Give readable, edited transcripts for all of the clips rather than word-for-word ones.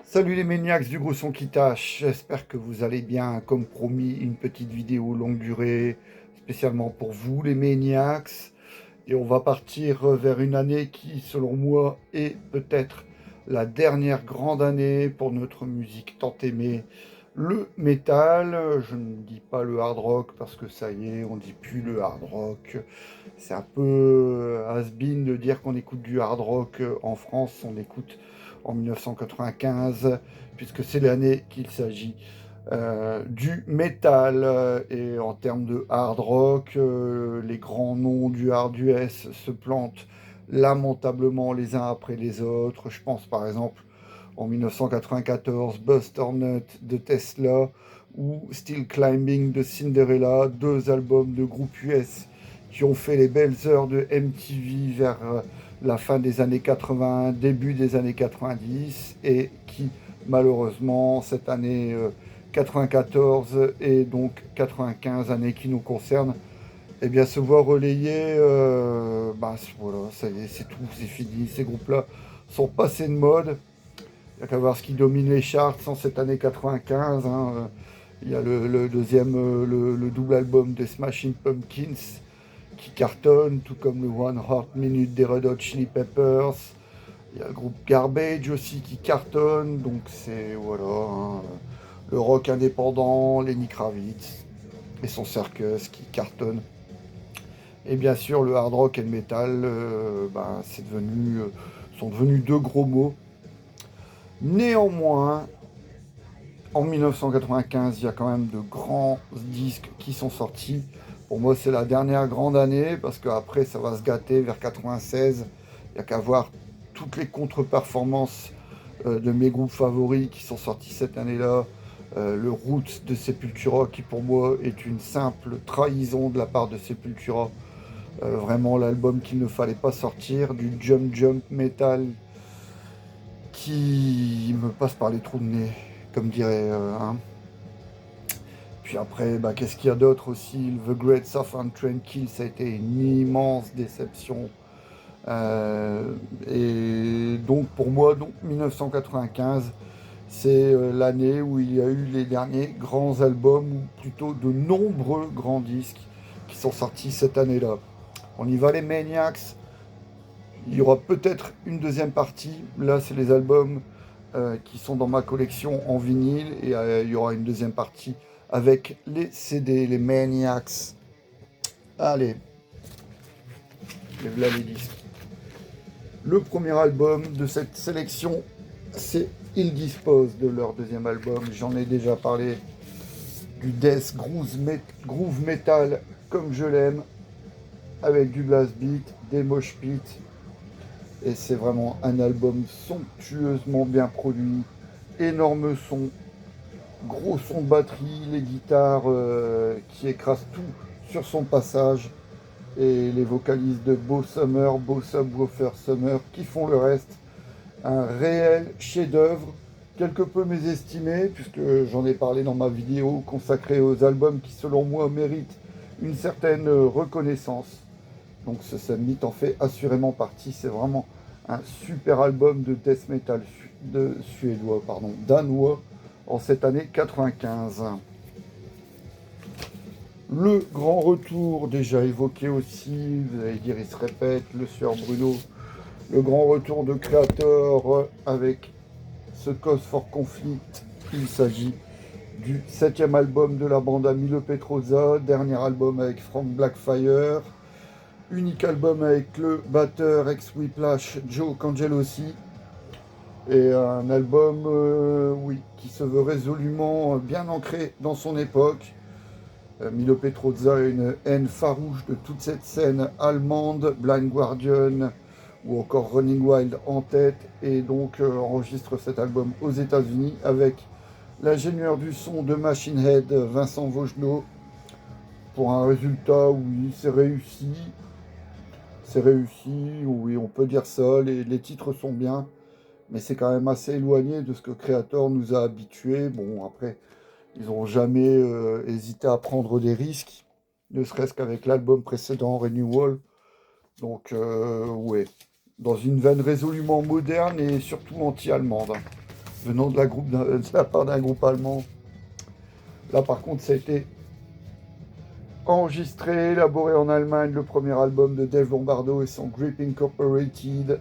Salut les maniacs du gros son qui tâche, j'espère que vous allez bien. Comme promis, une petite vidéo longue durée, spécialement pour vous les maniacs. Et on va partir vers une année qui, selon moi, est peut-être la dernière grande année pour notre musique tant aimée, le métal. Je ne dis pas le hard rock parce que ça y est, on dit plus le hard rock. C'est un peu has-been de dire qu'on écoute du hard rock en France. On écoute en 1995, puisque c'est l'année qu'il s'agit du métal. Et en termes de hard rock, les grands noms du hard US se plantent lamentablement les uns après les autres. Je pense par exemple en 1994, Buster Nut de Tesla ou Still Climbing de Cinderella, deux albums de groupe US qui ont fait les belles heures de MTV vers la fin des années 80, début des années 90, et qui malheureusement cette année 94 et donc 95, année qui nous concerne, eh bien se voit relayé, voilà, ça y est, c'est tout, c'est fini, ces groupes-là sont passés de mode. Il n'y a qu'à voir ce qui domine les charts en cette année 95, hein. Il y a le deuxième, le double album des Smashing Pumpkins qui cartonne, tout comme le One Heart Minute des Red Hot Chili Peppers. Il y a le groupe Garbage aussi qui cartonne, donc c'est voilà, hein, le rock indépendant, Lenny Kravitz et son circus qui cartonne. Et bien sûr, le hard rock et le metal, sont devenus deux gros mots. Néanmoins, en 1995, il y a quand même de grands disques qui sont sortis. Pour moi, c'est la dernière grande année parce qu'après, ça va se gâter vers 96. Il n'y a qu'à voir toutes les contre-performances de mes groupes favoris qui sont sortis cette année-là. Le Roots de Sepultura, qui pour moi est une simple trahison de la part de Sepultura. Vraiment l'album qu'il ne fallait pas sortir, du Jump Jump Metal qui me passe par les trous de nez, comme dirait un. Puis après, qu'est-ce qu'il y a d'autre aussi? The Great Southern Tranquil, ça a été une immense déception. Et donc pour moi, 1995, c'est l'année où il y a eu les derniers grands albums, ou plutôt de nombreux grands disques qui sont sortis cette année-là. On y va les Maniacs. Il y aura peut-être une deuxième partie. Là, c'est les albums qui sont dans ma collection en vinyle. Et il y aura une deuxième partie avec les CD, les Maniacs. Allez, là les disques. Le premier album de cette sélection, c'est Ils Dispose de leur deuxième album. J'en ai déjà parlé. Du death groove metal comme je l'aime, avec du blast beat, des mosh pits. Et c'est vraiment un album somptueusement bien produit. Énorme son, gros son de batterie, les guitares qui écrasent tout sur son passage. Et les vocalistes de Beau Summer, Beau Subwoofer Summer qui font le reste. Un réel chef-d'œuvre, quelque peu mésestimé, puisque j'en ai parlé dans ma vidéo consacrée aux albums qui, selon moi, méritent une certaine reconnaissance. Donc ce Summit en fait assurément partie. C'est vraiment un super album de death metal danois, en cette année 95. Le grand retour, déjà évoqué aussi, vous allez dire il se répète, le Sieur Bruno, le grand retour de Creator avec ce Cause for Conflict. Il s'agit du 7e album de la bande à Milo Petroza, dernier album avec Frank Blackfire, unique album avec le batteur ex-Whiplash Joe Cangelossi, et un album oui, qui se veut résolument bien ancré dans son époque. Milo Petroza a une haine farouche de toute cette scène allemande, Blind Guardian ou encore Running Wild en tête, et donc enregistre cet album aux États-Unis avec l'ingénieur du son de Machine Head, Vincent Vaugenot, pour un résultat, oui, c'est réussi. C'est réussi, oui, on peut dire ça, les titres sont bien, mais c'est quand même assez éloigné de ce que Creator nous a habitués. Bon, après, ils n'ont jamais hésité à prendre des risques, ne serait-ce qu'avec l'album précédent, Renewal. Donc, ouais, dans une veine résolument moderne et surtout anti-allemande. venant de la part d'un groupe allemand. Là, par contre, ça a été enregistré, élaboré en Allemagne, le premier album de Dave Lombardo et son Grip Incorporated,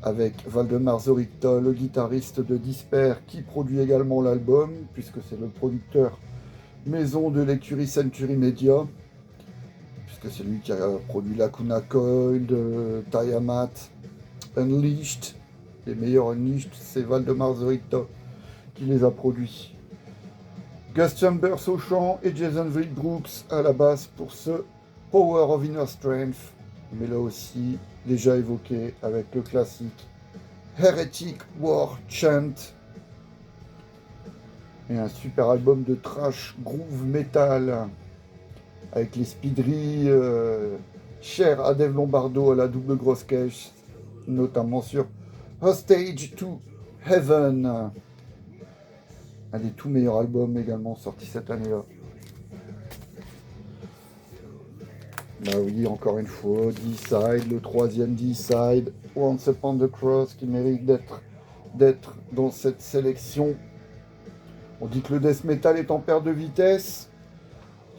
avec Valdemar Zorita, le guitariste de Disper, qui produit également l'album, puisque c'est le producteur maison de l'écurie Century Media, puisque c'est lui qui a produit Lacuna Coil, Tiamat, Unleashed. Les meilleurs Unleashed, c'est Valdemar Zorita qui les a produits. Gus Chambers au chant et Jason Brooks à la basse pour ce Power of Inner Strength, mais là aussi déjà évoqué avec le classique Heretic War Chant, et un super album de trash groove metal avec les speedery chers à Dave Lombardo à la double grosse caisse, notamment sur Hostage to Heaven, un des tout meilleurs albums également sortis cette année-là. Bah oui, encore une fois, D-Side, le troisième D-Side, Once Upon the Cross, qui mérite d'être dans cette sélection. On dit que le death metal est en perte de vitesse.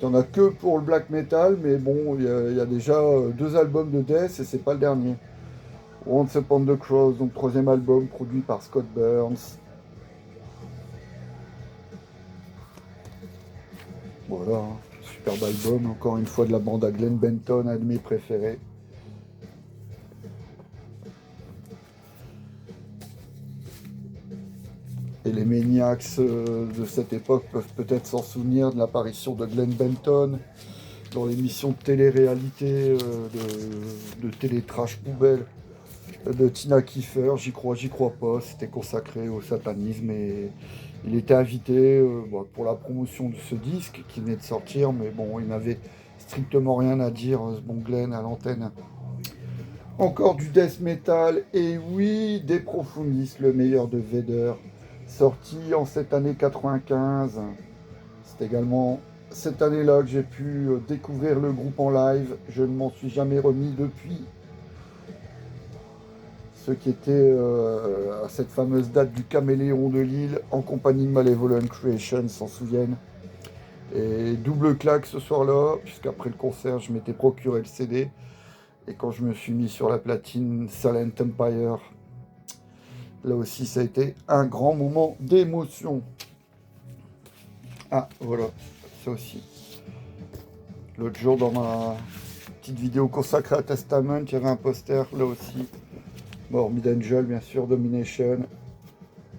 Il n'y en a que pour le black metal, mais bon, il y a déjà 2 albums de death et c'est pas le dernier. Once Upon the Cross, donc troisième album produit par Scott Burns. Voilà, superbe album, encore une fois de la bande à Glenn Benton, un de mes préférés. Et les maniacs de cette époque peuvent peut-être s'en souvenir de l'apparition de Glenn Benton dans l'émission de télé-réalité, de télé-trash poubelle de Tina Kiefer, j'y crois pas, c'était consacré au satanisme et il était invité pour la promotion de ce disque qui venait de sortir, mais bon, il n'avait strictement rien à dire, ce bon Glenn à l'antenne. Encore du death metal, et oui, des Profundis, le meilleur de Vader, sorti en cette année 95. C'est également cette année-là que j'ai pu découvrir le groupe en live, je ne m'en suis jamais remis depuis. Ceux qui étaient à cette fameuse date du Caméléon de Lille en compagnie de Malevolent Creation s'en souviennent. Et double claque ce soir-là, puisqu'après le concert, je m'étais procuré le CD. Et quand je me suis mis sur la platine Silent Empire, là aussi ça a été un grand moment d'émotion. Ah, voilà, ça aussi. L'autre jour, dans ma petite vidéo consacrée à Testament, il y avait un poster, là aussi. Morbid Angel, bien sûr, Domination,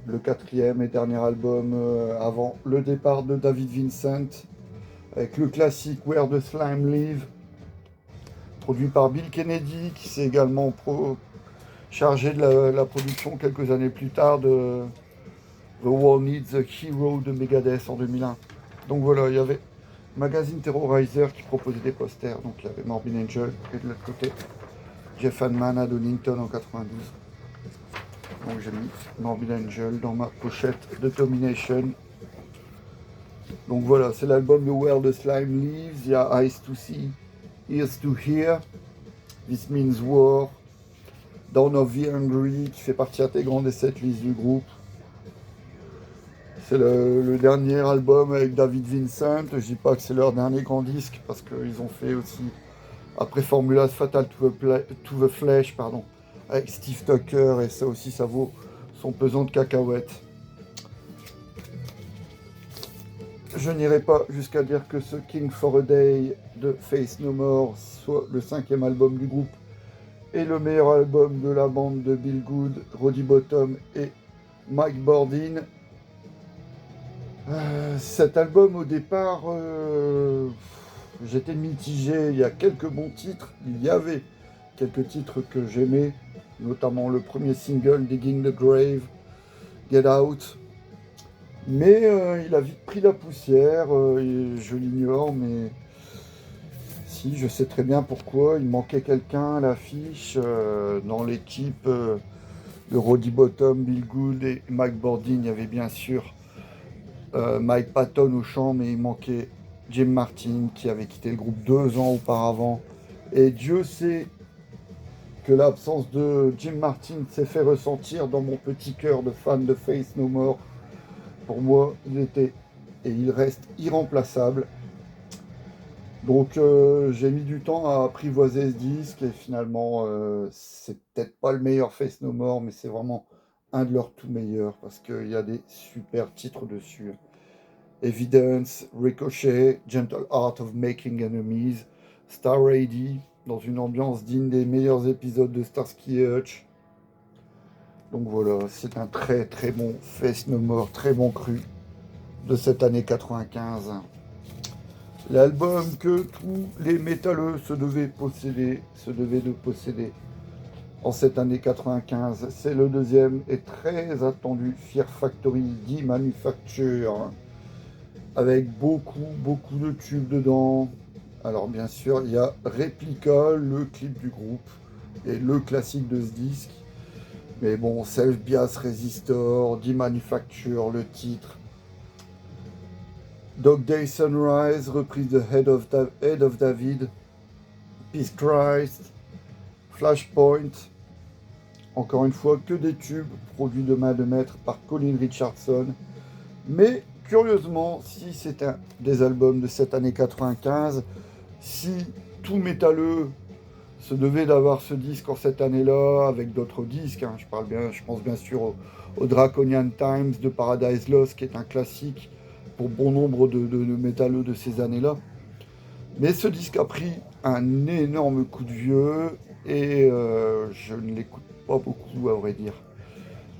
le 4e et dernier album avant le départ de David Vincent, avec le classique Where the Slime Live, produit par Bill Kennedy, qui s'est également chargé de la production quelques années plus tard de The World Needs a Hero de Megadeth en 2001. Donc voilà, il y avait Magazine Terrorizer qui proposait des posters, donc il y avait Morbid Angel, et de l'autre côté, Jeff Hanneman à Donington en 92. Donc j'ai mis Morbid Angel dans ma pochette de Domination. Donc voilà, c'est l'album de Where the Slime Lives. Il y a Eyes to See, Ears to Hear, This Means War, Dawn of the Hungry, qui fait partie intégrante des setlists du groupe. C'est le dernier album avec David Vincent. Je dis pas que c'est leur dernier grand disque, parce qu'ils ont fait aussi après Formulas Fatal to the Flesh, avec Steve Tucker, et ça aussi, ça vaut son pesant de cacahuètes. Je n'irai pas jusqu'à dire que ce King for a Day de Faith No More soit le 5e album du groupe et le meilleur album de la bande de Bill Good, Roddy Bottum et Mike Bordin. Cet album, au départ, j'étais mitigé. Il y a quelques bons titres. Il y avait quelques titres que j'aimais, notamment le premier single, Digging the Grave, Get Out. Mais il a vite pris la poussière. Je l'ignore, mais si, je sais très bien pourquoi. Il manquait quelqu'un à l'affiche dans l'équipe de Roddy Bottum, Bill Good et Mike Bordin. Il y avait bien sûr Mike Patton au chant, mais il manquait Jim Martin qui avait quitté le groupe 2 ans auparavant. Et Dieu sait que l'absence de Jim Martin s'est fait ressentir dans mon petit cœur de fan de Faith No More. Pour moi, il était et il reste irremplaçable. Donc j'ai mis du temps à apprivoiser ce disque et finalement c'est peut-être pas le meilleur Faith No More, mais c'est vraiment un de leurs tout meilleurs parce qu'il y a des super titres dessus. Evidence, Ricochet, Gentle Art of Making Enemies, Star Ready, dans une ambiance digne des meilleurs épisodes de Starsky et Hutch. Donc voilà, c'est un très très bon Faith No More, très bon cru de cette année 95. L'album que tous les métalleux se devaient de posséder en cette année 95. C'est le deuxième et très attendu Fear Factory D Manufacture, avec beaucoup de tubes dedans. Alors bien sûr, il y a Replica, le clip du groupe, et le classique de ce disque. Mais bon, Self Bias Resistor, D Manufacture, le titre. Dog Day Sunrise, reprise de Head of David, Peace Christ, Flashpoint, encore une fois que des tubes produits de main de maître par Colin Richardson. Mais curieusement, si c'est un des albums de cette année 95, si tout métalleux se devait d'avoir ce disque en cette année-là, avec d'autres disques, hein, je pense bien sûr au Draconian Times de Paradise Lost, qui est un classique pour bon nombre de métalleux de ces années-là. Mais ce disque a pris un énorme coup de vieux et je ne l'écoute pas beaucoup, à vrai dire.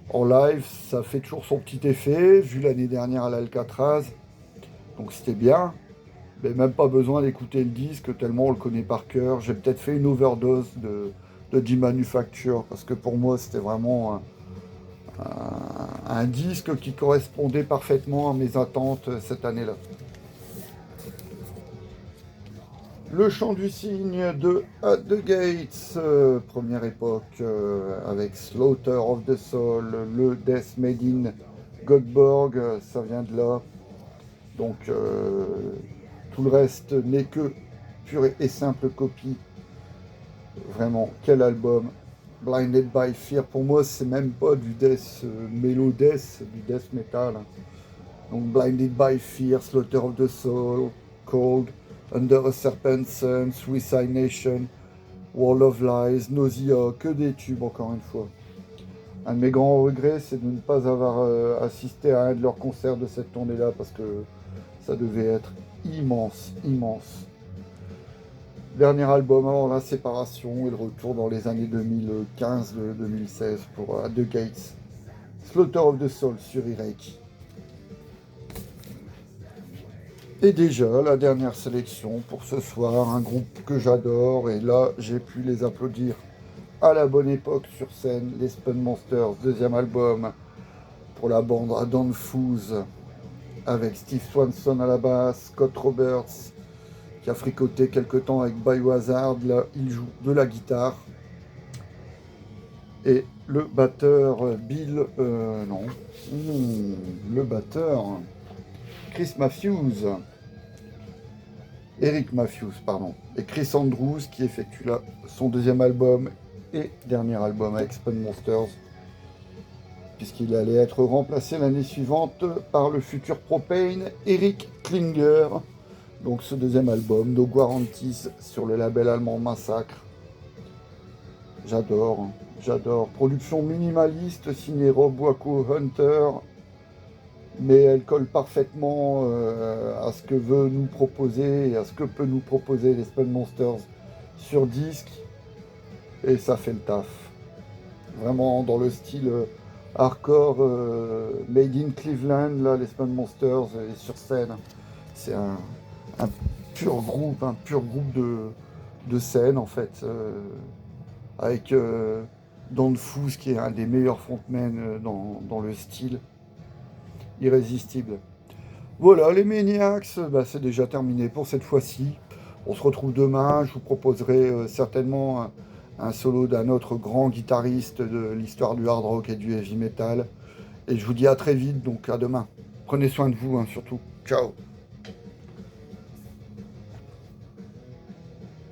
En live, ça fait toujours son petit effet, vu l'année dernière à l'Alcatraz, donc c'était bien, mais même pas besoin d'écouter le disque tellement on le connaît par cœur. J'ai peut-être fait une overdose de Jim Manufacture, parce que pour moi c'était vraiment un disque qui correspondait parfaitement à mes attentes cette année-là. Le chant du cygne de At the Gates, première époque, avec Slaughter of the Soul, le Death Made in Göteborg, ça vient de là. Donc tout le reste n'est que pure et simple copie. Vraiment, quel album. Blinded by Fear, pour moi c'est même pas du death mellow death, du death metal. Donc Blinded by Fear, Slaughter of the Soul, Cold, Under a Serpent Sun, Suicide Nation, Wall of Lies, Nausea, que des tubes encore une fois. Un de mes grands regrets, c'est de ne pas avoir assisté à un de leurs concerts de cette tournée-là, parce que ça devait être immense. Dernier album avant la séparation et le retour dans les années 2015-2016 pour At the Gates. Slaughter of the Soul sur Irek. Et déjà, la dernière sélection pour ce soir, un groupe que j'adore, et là, j'ai pu les applaudir à la bonne époque sur scène, les Spun Monsters, deuxième album pour la bande à Don Foose, avec Steve Swanson à la basse, Scott Roberts, qui a fricoté quelque temps avec Biohazard, là, il joue de la guitare, et le batteur le batteur Chris Matthews, Eric Matthews, pardon, et Chris Andrews qui effectue là son deuxième album et dernier album avec Spun Monsters, puisqu'il allait être remplacé l'année suivante par le futur Propane Eric Klinger. Donc ce deuxième album, No Guarantees, sur le label allemand Massacre. J'adore. Production minimaliste signée Rob Waco Hunter, mais elle colle parfaitement à ce que veut nous proposer et à ce que peut nous proposer les Spun Monsters sur disque, et ça fait le taf. Vraiment dans le style hardcore made in Cleveland, là, les Spun Monsters, et sur scène, c'est un pur groupe de scène en fait, avec Don Foose qui est un des meilleurs frontmen dans le style. Irrésistible. Voilà, les Maniacs, c'est déjà terminé pour cette fois-ci. On se retrouve demain. Je vous proposerai certainement un solo d'un autre grand guitariste de l'histoire du hard rock et du heavy metal. Et je vous dis à très vite, donc à demain. Prenez soin de vous, hein, surtout. Ciao.